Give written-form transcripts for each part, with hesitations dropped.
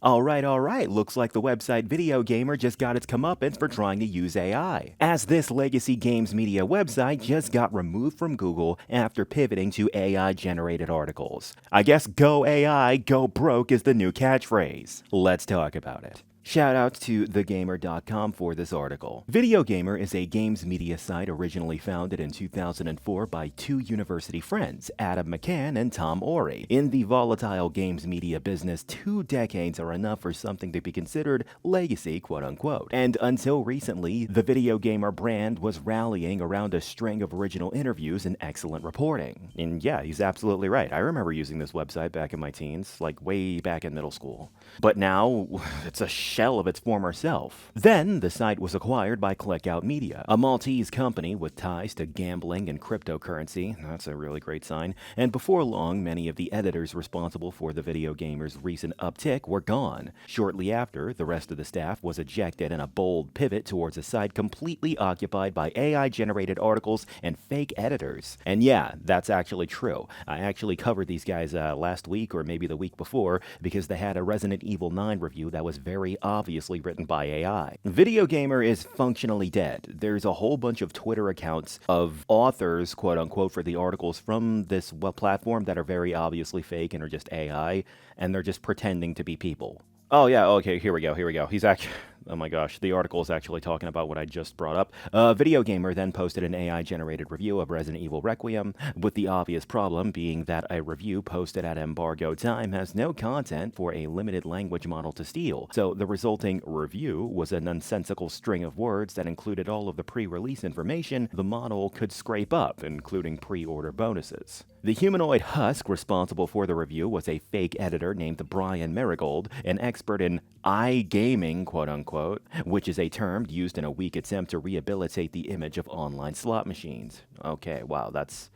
Alright, looks like the website Video Gamer just got its comeuppance for trying to use AI, as this legacy games media website just got removed from Google after pivoting to AI-generated articles. I guess go AI, go broke is the new catchphrase. Let's talk about it. Shoutouts to thegamer.com for this article. Video Gamer is a games media site originally founded in 2004 by two university friends, Adam McCann and Tom Orey. In the volatile games media business, 2 decades are enough for something to be considered legacy, quote-unquote. And until recently, the Video Gamer brand was rallying around a string of original interviews and excellent reporting. And yeah, he's absolutely right. I remember using this website back in my teens, like way back in middle school. But now, it's a shell of its former self. Then, the site was acquired by Clickout Media, a Maltese company with ties to gambling and cryptocurrency. That's a really great sign. And before long, many of the editors responsible for the Video Gamer's recent uptick were gone. Shortly after, the rest of the staff was ejected in a bold pivot towards a site completely occupied by AI-generated articles and fake editors. And yeah, that's actually true. I actually covered these guys last week or maybe the week before because they had a Resident Evil 9 review that was very obviously written by AI. Video Gamer is functionally dead. There's a whole bunch of Twitter accounts of authors, quote unquote, for the articles from this platform that are very obviously fake and are just AI, and they're just pretending to be people. Oh yeah, okay, here we go. He's actually... Oh my gosh, the article is actually talking about what I just brought up. Video Gamer then posted an AI-generated review of Resident Evil Requiem, with the obvious problem being that a review posted at embargo time has no content for a limited language model to steal. So the resulting review was a nonsensical string of words that included all of the pre-release information the model could scrape up, including pre-order bonuses. The humanoid husk responsible for the review was a fake editor named Brian Marigold, an expert in iGaming, quote-unquote, which is a term used in a weak attempt to rehabilitate the image of online slot machines. Okay, wow, that's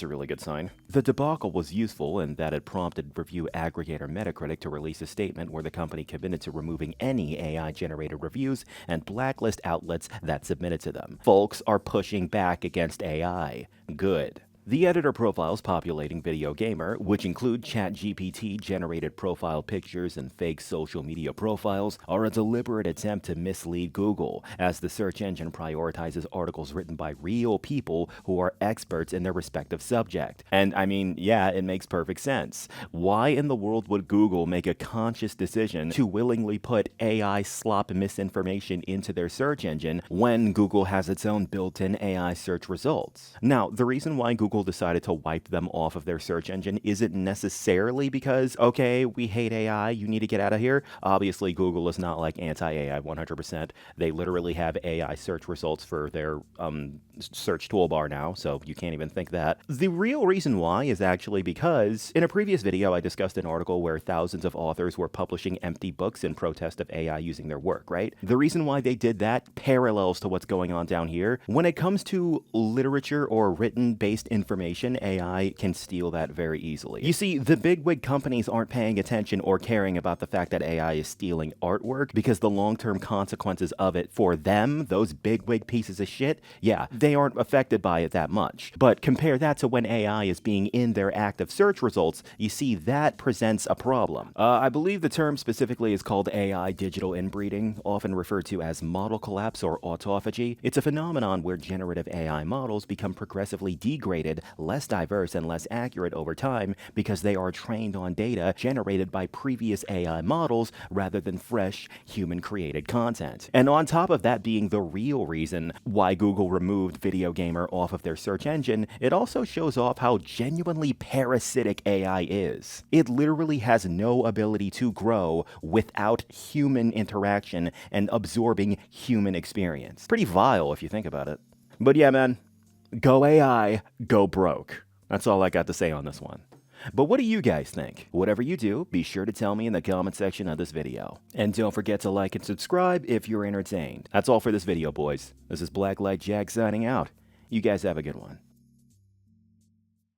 a really good sign. The debacle was useful in that it prompted review aggregator Metacritic to release a statement where the company committed to removing any AI-generated reviews and blacklist outlets that submitted to them. Folks are pushing back against AI. Good. The editor profiles populating Video Gamer, which include ChatGPT-generated profile pictures and fake social media profiles, are a deliberate attempt to mislead Google, as the search engine prioritizes articles written by real people who are experts in their respective subject. And I mean, yeah, it makes perfect sense. Why in the world would Google make a conscious decision to willingly put AI slop misinformation into their search engine when Google has its own built-in AI search results? Now, the reason why Google decided to wipe them off of their search engine isn't necessarily because, okay, we hate AI, you need to get out of here. Obviously, Google is not like anti-AI 100%. They literally have AI search results for their search toolbar now, so you can't even think that. The real reason why is actually because in a previous video, I discussed an article where thousands of authors were publishing empty books in protest of AI using their work, right? The reason why they did that parallels to what's going on down here. When it comes to literature or written-based information, AI can steal that very easily. You see, the bigwig companies aren't paying attention or caring about the fact that AI is stealing artwork because the long-term consequences of it for them, those bigwig pieces of shit, yeah, they aren't affected by it that much. But compare that to when AI is being in their active search results, you see that presents a problem. I believe the term specifically is called AI digital inbreeding, often referred to as model collapse or autophagy. It's a phenomenon where generative AI models become progressively degraded, less diverse, and less accurate over time because they are trained on data generated by previous AI models rather than fresh, human-created content. And on top of that being the real reason why Google removed Video Gamer off of their search engine, it also shows off how genuinely parasitic AI is. It literally has no ability to grow without human interaction and absorbing human experience. Pretty vile if you think about it. But yeah, man. Go AI, go broke. That's all I got to say on this one. But what do you guys think? Whatever you do, be sure to tell me in the comment section of this video. And don't forget to like and subscribe if you're entertained. That's all for this video, boys. This is Blacklight Jack signing out. You guys have a good one.